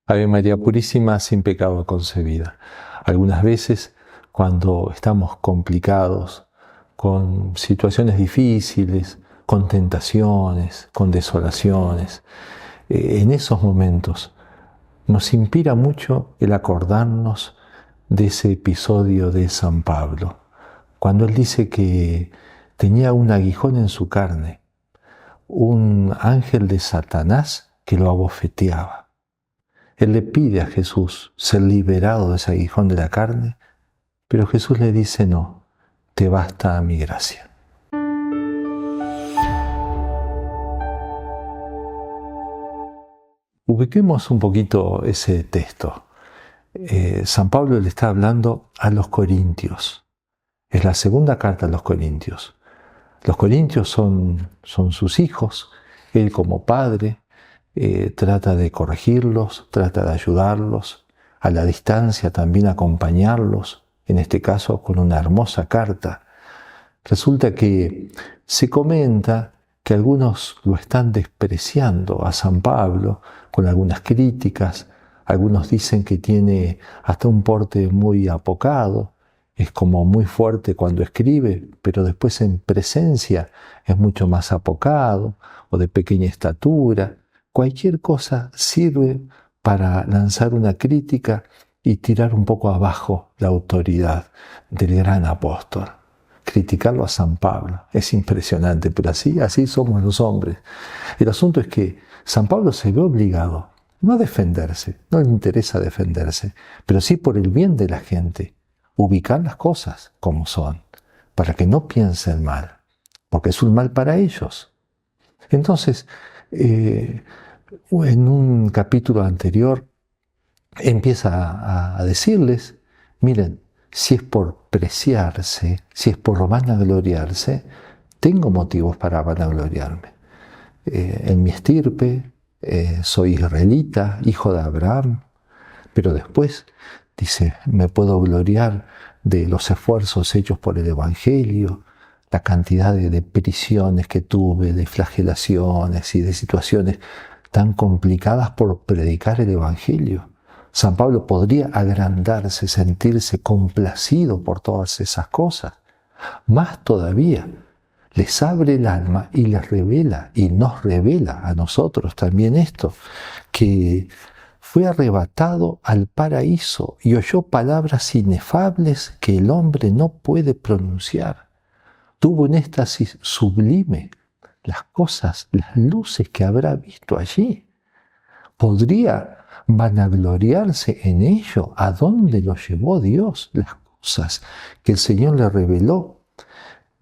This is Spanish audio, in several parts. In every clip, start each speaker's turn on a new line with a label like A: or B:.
A: Ave María Purísima, sin pecado concebida. Algunas veces, cuando estamos complicados, con situaciones difíciles, con tentaciones, con desolaciones, en esos momentos nos inspira mucho el acordarnos de ese episodio de San Pablo, cuando él dice que tenía un aguijón en su carne, un ángel de Satanás que lo abofeteaba. Él le pide a Jesús ser liberado de ese aguijón de la carne, pero Jesús le dice: no, te basta mi gracia. Ubiquemos un poquito ese texto. San Pablo le está hablando a los corintios. Es la segunda carta a los corintios. Los corintios son sus hijos. Él, como padre, trata de corregirlos, trata de ayudarlos, a la distancia también acompañarlos, en este caso con una hermosa carta. Resulta que se comenta que algunos lo están despreciando a San Pablo con algunas críticas. Algunos dicen que tiene hasta un porte muy apocado, es como muy fuerte cuando escribe, pero después en presencia es mucho más apocado o de pequeña estatura. Cualquier cosa sirve para lanzar una crítica y tirar un poco abajo la autoridad del gran apóstol. Criticarlo a San Pablo es impresionante, pero así somos los hombres. El asunto es que San Pablo se ve obligado no a defenderse, no le interesa defenderse, pero sí por el bien de la gente, ubicar las cosas como son, para que no piensen mal, porque es un mal para ellos. Entonces, en un capítulo anterior, empieza a decirles: miren, si es por preciarse, si es por vanagloriarse, tengo motivos para vanagloriarme. En mi estirpe, soy israelita, hijo de Abraham, pero después dice: me puedo gloriar de los esfuerzos hechos por el Evangelio, la cantidad de prisiones que tuve, de flagelaciones y de situaciones tan complicadas por predicar el Evangelio. San Pablo podría agrandarse, sentirse complacido por todas esas cosas. Más todavía, les abre el alma y les revela, y nos revela a nosotros también esto, que fue arrebatado al paraíso y oyó palabras inefables que el hombre no puede pronunciar. Tuvo un éxtasis sublime, las cosas, las luces que habrá visto allí. Podría vanagloriarse en ello. ¿A dónde lo llevó Dios? Las cosas que el Señor le reveló.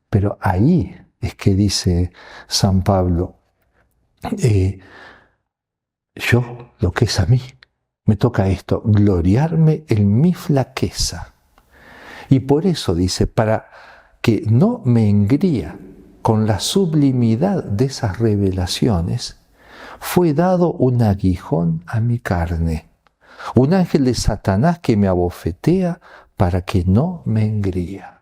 A: Pero ahí es que dice San Pablo: yo, lo que es a mí, me toca esto, gloriarme en mi flaqueza. Y por eso dice, para que no me engría con la sublimidad de esas revelaciones, fue dado un aguijón a mi carne, un ángel de Satanás que me abofetea para que no me engría.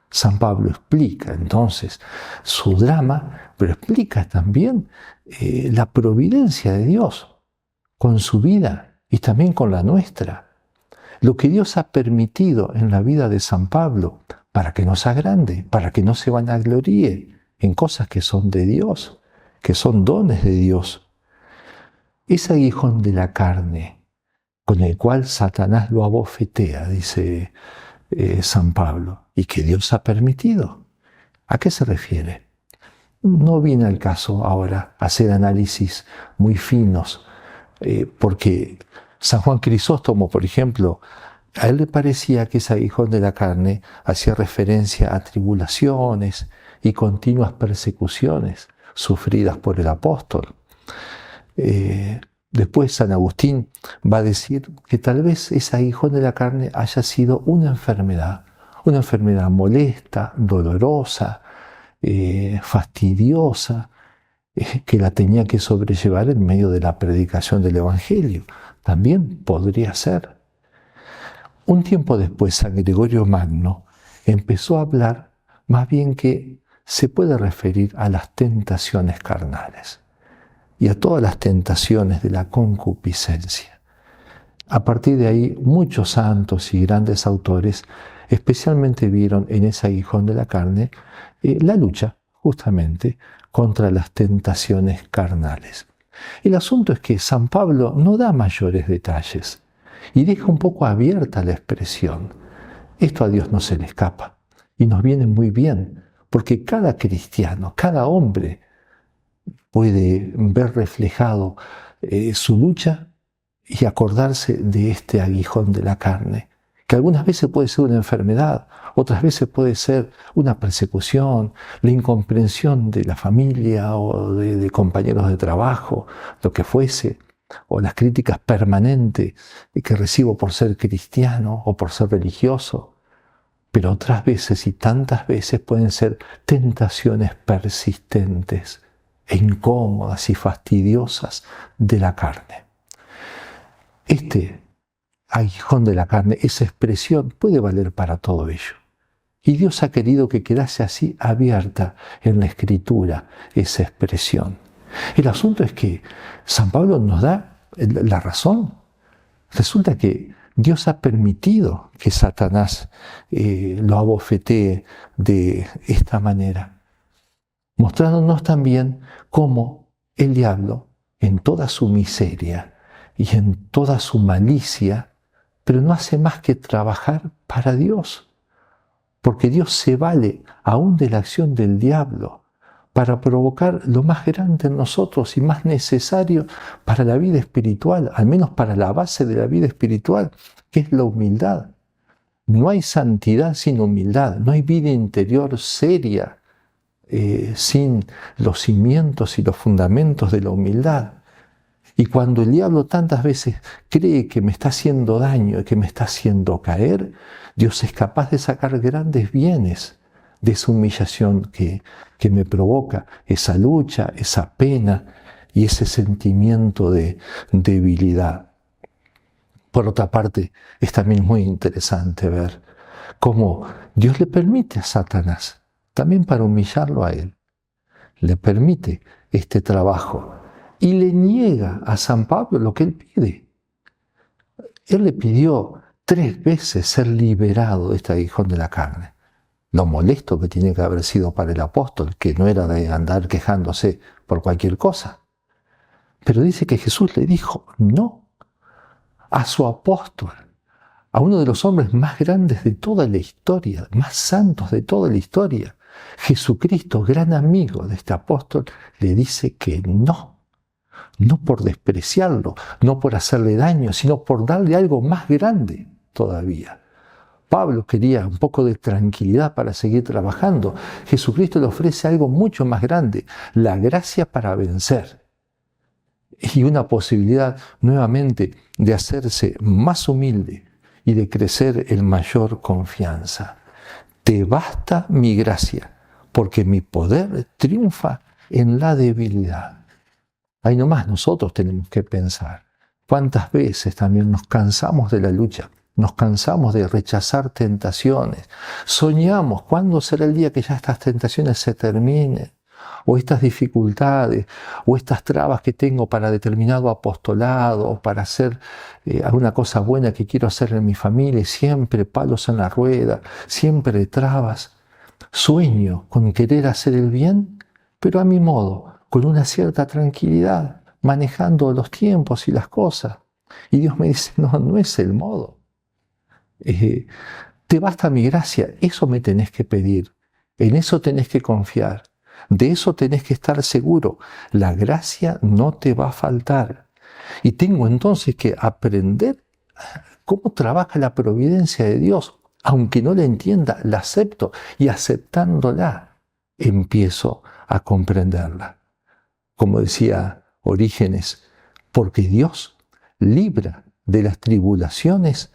A: San Pablo explica entonces su drama, pero explica también la providencia de Dios con su vida y también con la nuestra. Lo que Dios ha permitido en la vida de San Pablo para que no se agrande, para que no se vanagloríe en cosas que son de Dios, que son dones de Dios. Ese aguijón de la carne con el cual Satanás lo abofetea, dice San Pablo, y que Dios ha permitido. ¿A qué se refiere? No viene al caso ahora hacer análisis muy finos, porque San Juan Crisóstomo, por ejemplo, a él le parecía que ese aguijón de la carne hacía referencia a tribulaciones y continuas persecuciones sufridas por el apóstol. Después San Agustín va a decir que tal vez ese aguijón de la carne haya sido una enfermedad molesta, dolorosa, fastidiosa, que la tenía que sobrellevar en medio de la predicación del Evangelio. También podría ser. Un tiempo después, San Gregorio Magno empezó a hablar más bien que se puede referir a las tentaciones carnales y a todas las tentaciones de la concupiscencia. A partir de ahí, muchos santos y grandes autores especialmente vieron en ese aguijón de la carne la lucha justamente contra las tentaciones carnales. El asunto es que San Pablo no da mayores detalles y deja un poco abierta la expresión. Esto a Dios no se le escapa y nos viene muy bien, porque cada cristiano, cada hombre puede ver reflejado su lucha y acordarse de este aguijón de la carne, que algunas veces puede ser una enfermedad, otras veces puede ser una persecución, la incomprensión de la familia o de compañeros de trabajo, lo que fuese, o las críticas permanentes que recibo por ser cristiano o por ser religioso. Pero otras veces y tantas veces pueden ser tentaciones persistentes e incómodas y fastidiosas de la carne. Este aguijón de la carne, esa expresión, puede valer para todo ello. Y Dios ha querido que quedase así abierta en la Escritura esa expresión. El asunto es que San Pablo nos da la razón. Resulta que Dios ha permitido que Satanás lo abofetee de esta manera, mostrándonos también cómo el diablo, en toda su miseria y en toda su malicia, pero no hace más que trabajar para Dios, porque Dios se vale aún de la acción del diablo para provocar lo más grande en nosotros y más necesario para la vida espiritual, al menos para la base de la vida espiritual, que es la humildad. No hay santidad sin humildad, no hay vida interior seria sin los cimientos y los fundamentos de la humildad. Y cuando el diablo tantas veces cree que me está haciendo daño y que me está haciendo caer, Dios es capaz de sacar grandes bienes de esa humillación que me provoca, esa lucha, esa pena y ese sentimiento de debilidad. Por otra parte, es también muy interesante ver cómo Dios le permite a Satanás, también para humillarlo a él, le permite este trabajo y le niega a San Pablo lo que él pide. Él le pidió 3 veces ser liberado de este aguijón de la carne. Lo molesto que tiene que haber sido para el apóstol, que no era de andar quejándose por cualquier cosa. Pero dice que Jesús le dijo no a su apóstol, a uno de los hombres más grandes de toda la historia, más santos de toda la historia. Jesucristo, gran amigo de este apóstol, le dice que no. No por despreciarlo, no por hacerle daño, sino por darle algo más grande todavía. Pablo quería un poco de tranquilidad para seguir trabajando. Jesucristo le ofrece algo mucho más grande, la gracia para vencer. Y una posibilidad nuevamente de hacerse más humilde y de crecer en mayor confianza. Te basta mi gracia, porque mi poder triunfa en la debilidad. Ahí nomás nosotros tenemos que pensar cuántas veces también nos cansamos de la lucha, nos cansamos de rechazar tentaciones, soñamos cuándo será el día que ya estas tentaciones se terminen, o estas dificultades, o estas trabas que tengo para determinado apostolado, o para hacer alguna cosa buena que quiero hacer en mi familia, y siempre palos en la rueda, siempre trabas. Sueño con querer hacer el bien, pero a mi modo, con una cierta tranquilidad, manejando los tiempos y las cosas. Y Dios me dice, no es el modo. Te basta mi gracia, eso me tenés que pedir, en eso tenés que confiar, de eso tenés que estar seguro. La gracia no te va a faltar. Y tengo entonces que aprender cómo trabaja la providencia de Dios. Aunque no la entienda, la acepto y aceptándola empiezo a comprenderla. Como decía Orígenes, porque Dios libra de las tribulaciones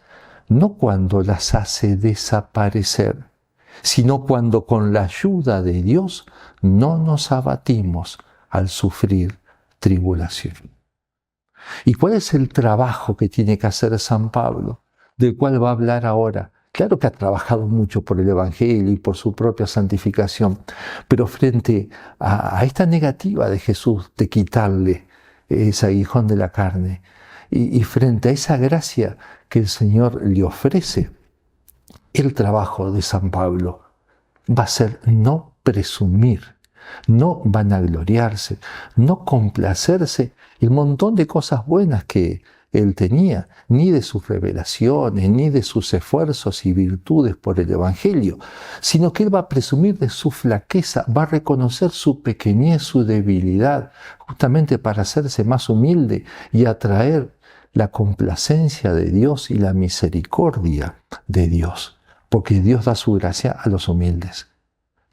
A: no cuando las hace desaparecer, sino cuando con la ayuda de Dios no nos abatimos al sufrir tribulación. ¿Y cuál es el trabajo que tiene que hacer San Pablo, del cual va a hablar ahora? Claro que ha trabajado mucho por el Evangelio y por su propia santificación, pero frente a esta negativa de Jesús de quitarle ese aguijón de la carne, Y frente a esa gracia que el Señor le ofrece, el trabajo de San Pablo va a ser no presumir, no vanagloriarse, no complacerse el montón de cosas buenas que él tenía, ni de sus revelaciones, ni de sus esfuerzos y virtudes por el Evangelio, sino que él va a presumir de su flaqueza, va a reconocer su pequeñez, su debilidad, justamente para hacerse más humilde y atraer la complacencia de Dios y la misericordia de Dios, porque Dios da su gracia a los humildes.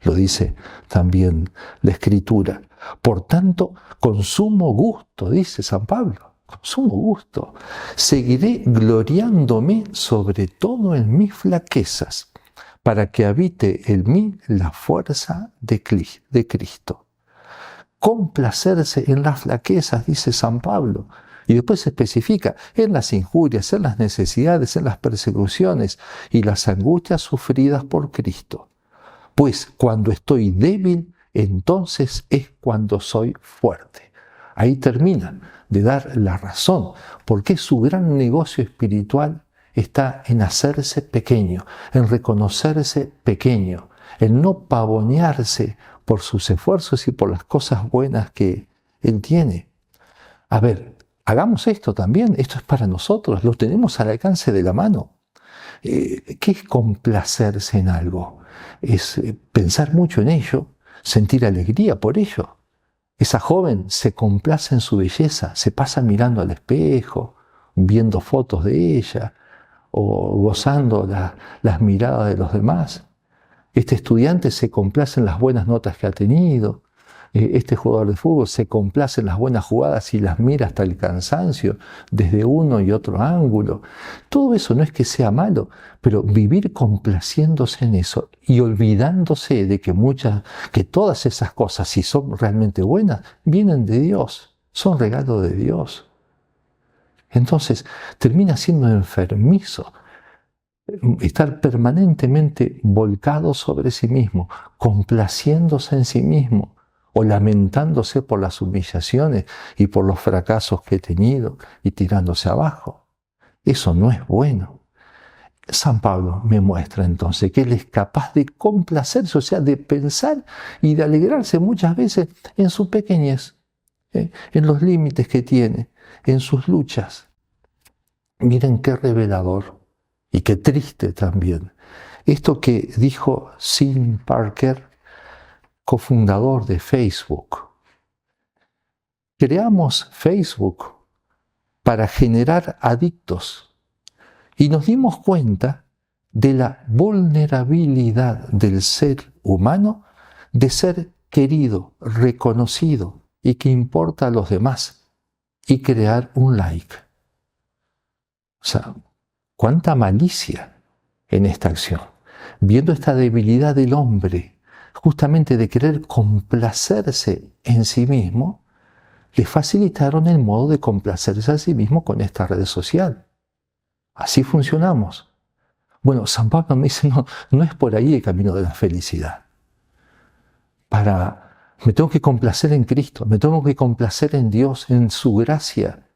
A: Lo dice también la Escritura. Por tanto, con sumo gusto, dice San Pablo, con sumo gusto, seguiré gloriándome sobre todo en mis flaquezas, para que habite en mí la fuerza de Cristo. Complacerse en las flaquezas, dice San Pablo. Y después se especifica en las injurias, en las necesidades, en las persecuciones y las angustias sufridas por Cristo. Pues cuando estoy débil, entonces es cuando soy fuerte. Ahí termina de dar la razón, porque su gran negocio espiritual está en hacerse pequeño, en reconocerse pequeño, en no pavonearse por sus esfuerzos y por las cosas buenas que él tiene. A ver, hagamos esto también, esto es para nosotros, lo tenemos al alcance de la mano. ¿Qué es complacerse en algo? Es pensar mucho en ello, sentir alegría por ello. Esa joven se complace en su belleza, se pasa mirando al espejo, viendo fotos de ella o gozando las miradas de los demás. Este estudiante se complace en las buenas notas que ha tenido. Este jugador de fútbol se complace en las buenas jugadas y las mira hasta el cansancio desde uno y otro ángulo. Todo eso no es que sea malo, pero vivir complaciéndose en eso y olvidándose de que todas esas cosas, si son realmente buenas, vienen de Dios, son regalo de Dios. Entonces termina siendo enfermizo estar permanentemente volcado sobre sí mismo, complaciéndose en sí mismo, o lamentándose por las humillaciones y por los fracasos que he tenido y tirándose abajo. Eso no es bueno. San Pablo me muestra entonces que él es capaz de complacerse, o sea, de pensar y de alegrarse muchas veces en su pequeñez, en los límites que tiene, en sus luchas. Miren qué revelador y qué triste también. Esto que dijo Sean Parker, cofundador de Facebook. Creamos Facebook para generar adictos y nos dimos cuenta de la vulnerabilidad del ser humano de ser querido, reconocido y que importa a los demás y crear un like. O sea, cuánta malicia en esta acción, viendo esta debilidad del hombre, justamente de querer complacerse en sí mismo, le facilitaron el modo de complacerse a sí mismo con esta red social. Así funcionamos. Bueno, San Pablo me dice, no es por ahí el camino de la felicidad. Me tengo que complacer en Cristo, me tengo que complacer en Dios, en su gracia.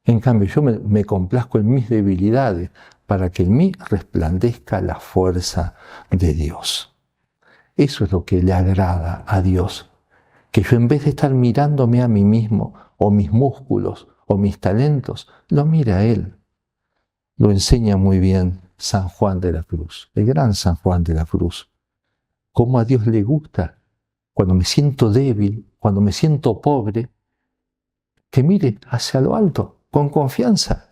A: En cambio, yo me complazco en mis debilidades para que en mí resplandezca la fuerza de Dios. Eso es lo que le agrada a Dios, que yo en vez de estar mirándome a mí mismo, o mis músculos, o mis talentos, lo mire a Él. Lo enseña muy bien San Juan de la Cruz, el gran San Juan de la Cruz. Cómo a Dios le gusta, cuando me siento débil, cuando me siento pobre, que mire hacia lo alto, con confianza.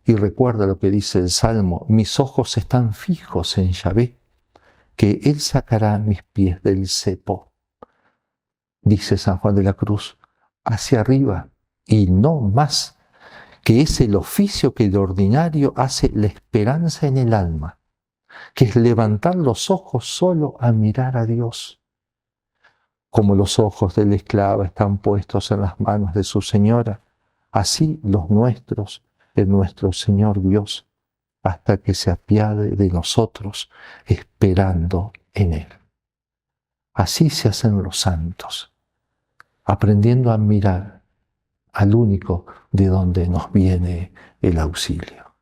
A: Y recuerda lo que dice el Salmo, mis ojos están fijos en Yahvé, que Él sacará mis pies del cepo. Dice San Juan de la Cruz, hacia arriba y no más, que es el oficio que de ordinario hace la esperanza en el alma, que es levantar los ojos solo a mirar a Dios. Como los ojos del esclavo están puestos en las manos de su señora, así los nuestros en nuestro Señor Dios, hasta que se apiade de nosotros, esperando en Él. Así se hacen los santos, aprendiendo a mirar al único de donde nos viene el auxilio.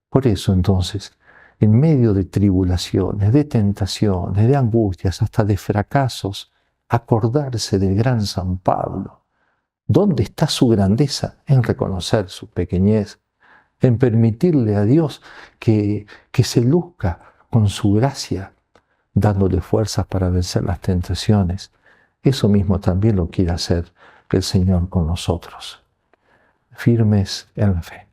A: Por eso entonces, en medio de tribulaciones, de tentaciones, de angustias, hasta de fracasos, acordarse del gran San Pablo. ¿Dónde está su grandeza? En reconocer su pequeñez, en permitirle a Dios que se luzca con su gracia, dándole fuerzas para vencer las tentaciones. Eso mismo también lo quiere hacer el Señor con nosotros, firmes en la fe.